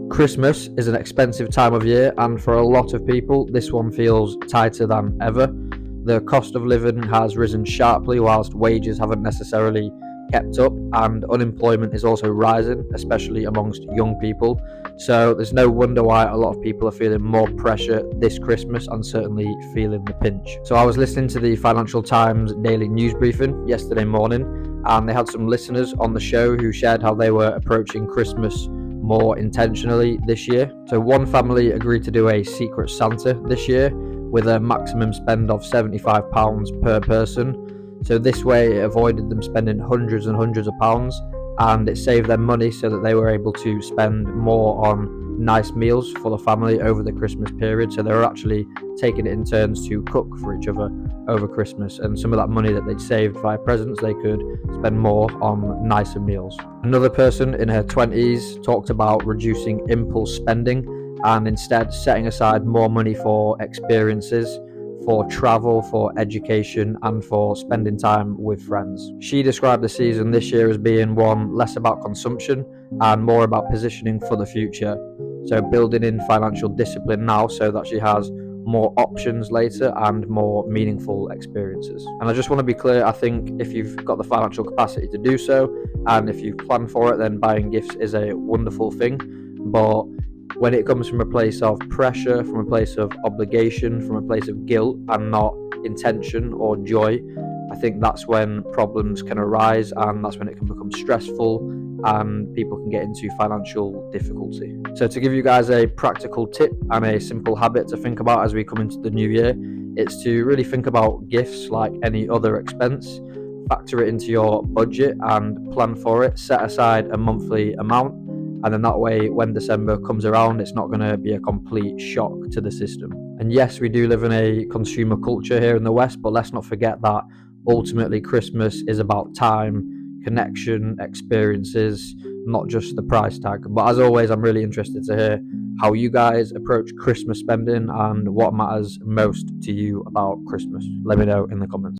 Christmas is an expensive time of year, and for a lot of people, this one feels tighter than ever. The cost of living has risen sharply, whilst wages haven't necessarily kept up, and unemployment is also rising, especially amongst young people. So there's no wonder why a lot of people are feeling more pressure this Christmas and certainly feeling the pinch. So I was listening to the Financial Times daily news briefing yesterday morning, and they had some listeners on the show who shared how they were approaching Christmas more intentionally this year. So one family agreed to do a Secret Santa this year with a maximum spend of £75 per person. So this way it avoided them spending hundreds and hundreds of pounds, and it saved them money so that they were able to spend more on nice meals for the family over the Christmas period. So they were actually taking it in turns to cook for each other over Christmas, and some of that money that they'd saved via presents they could spend more on nicer meals. Another person in her 20s talked about reducing impulse spending and instead setting aside more money for experiences, for travel, for education, and for spending time with friends. She described the season this year as being one less about consumption and more about positioning for the future. So building in financial discipline now so that she has more options later and more meaningful experiences. And I just want to be clear, I think if you've got the financial capacity to do so, and if you plan for it, then buying gifts is a wonderful thing. But when it comes from a place of pressure, from a place of obligation, from a place of guilt and not intention or joy, I think that's when problems can arise, and that's when it can become stressful and people can get into financial difficulty. So to give you guys a practical tip and a simple habit to think about as we come into the new year, it's to really think about gifts like any other expense. Factor it into your budget and plan for it. Set aside a monthly amount, and then that way when December comes around, it's not going to be a complete shock to the system. And yes, we do live in a consumer culture here in the West, but let's not forget that ultimately Christmas is about time, connection, experiences, not just the price tag. But as always, I'm really interested to hear how you guys approach Christmas spending and what matters most to you about Christmas. Let me know in the comments.